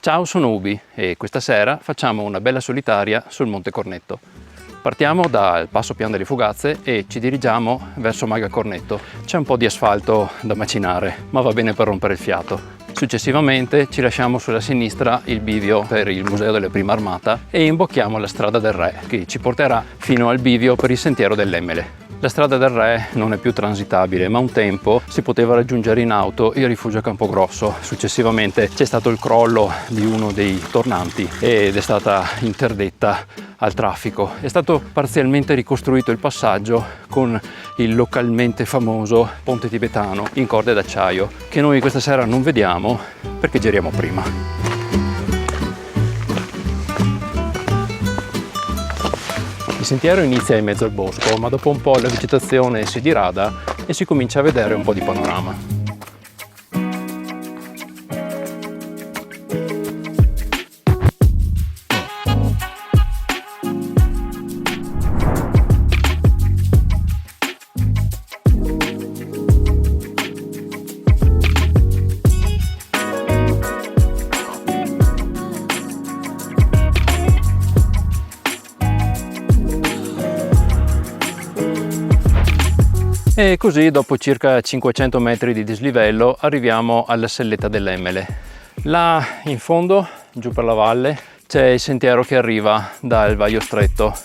Ciao, sono Ubi e questa sera facciamo una bella solitaria sul Monte Cornetto. Partiamo dal Passo Pian delle Fugazze e ci dirigiamo verso Malga Cornetto. C'è un po' di asfalto da macinare, ma va bene per rompere il fiato. Successivamente ci lasciamo sulla sinistra il bivio per il Museo della Prima Armata e imbocchiamo la strada del Re, che ci porterà fino al bivio per il Sentiero dell'Emmele. La strada del Re non è più transitabile, ma un tempo si poteva raggiungere in auto il rifugio a Campogrosso. Successivamente c'è stato il crollo di uno dei tornanti ed è stata interdetta al traffico. È stato parzialmente ricostruito il passaggio con il localmente famoso ponte tibetano in corde d'acciaio, che noi questa sera non vediamo perché giriamo prima. Il sentiero inizia in mezzo al bosco, ma dopo un po' la vegetazione si dirada e si comincia a vedere un po' di panorama. E così, dopo circa 500 metri di dislivello, arriviamo alla selletta dell'Emmele. Là in fondo, giù per la valle, c'è il sentiero che arriva dal Vaglio Stretto.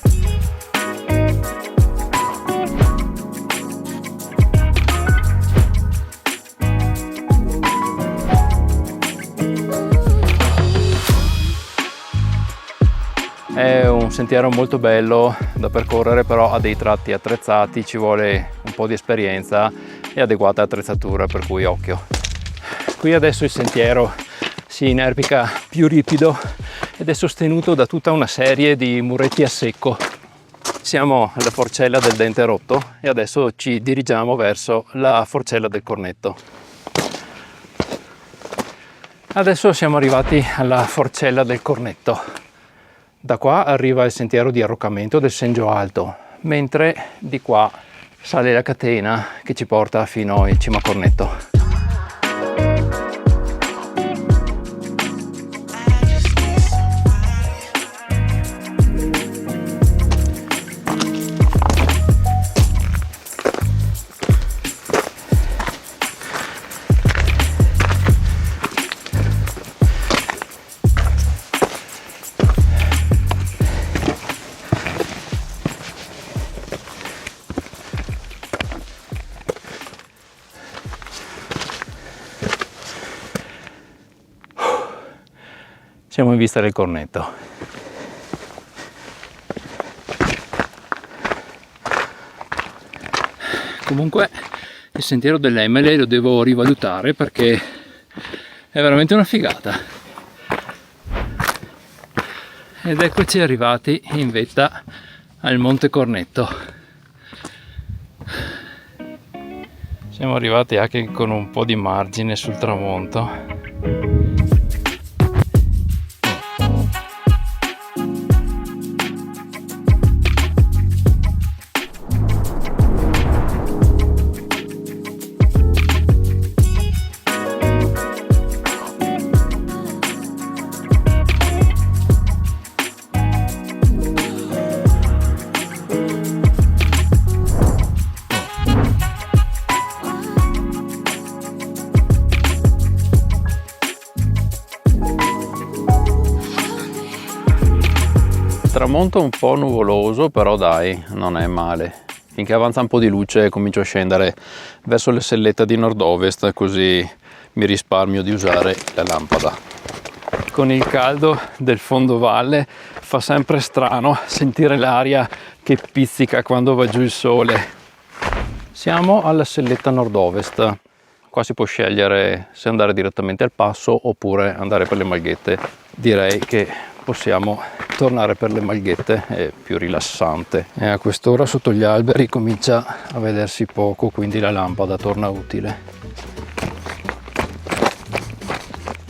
È un sentiero molto bello da percorrere, però ha dei tratti attrezzati, ci vuole un po' di esperienza e adeguata attrezzatura, per cui occhio. Qui adesso il sentiero si inerpica più ripido ed è sostenuto da tutta una serie di muretti a secco. Siamo alla Forcella del Dente Rotto e adesso ci dirigiamo verso la Forcella del Cornetto. Adesso siamo arrivati alla Forcella del Cornetto. Da qua arriva il sentiero di arroccamento del Sengio Alto, mentre di qua sale la catena che ci porta fino in cima a Cornetto. Siamo in vista del Cornetto. Comunque il sentiero dell'Emmele lo devo rivalutare perché è veramente una figata. Ed eccoci arrivati in vetta al Monte Cornetto. Siamo arrivati anche con un po' di margine sul tramonto. Tramonto un po' nuvoloso, però dai, non è male. Finché avanza un po' di luce comincio a scendere verso le sellette di nord-ovest, così mi risparmio di usare la lampada. Con il caldo del fondovalle fa sempre strano sentire l'aria che pizzica quando va giù il sole. Siamo alla selletta nord-ovest. Qua si può scegliere se andare direttamente al passo oppure andare per le Malghette. Direi che possiamo tornare per le Malghette, è più rilassante. E a quest'ora sotto gli alberi comincia a vedersi poco, quindi la lampada torna utile.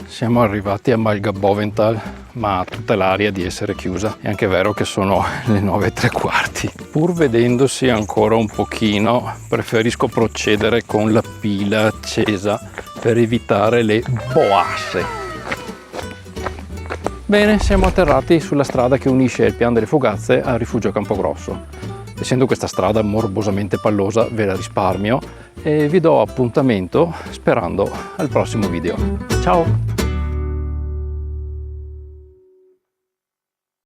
Siamo arrivati a Malga Boventhal, ma ha tutta l'aria di essere chiusa. È anche vero che sono le 9:15. Pur vedendosi ancora un pochino, preferisco procedere con la pila accesa per evitare le boasse. Bene, siamo atterrati sulla strada che unisce il Pian delle Fugazze al rifugio Campogrosso. Essendo questa strada morbosamente pallosa ve la risparmio e vi do appuntamento sperando al prossimo video. Ciao!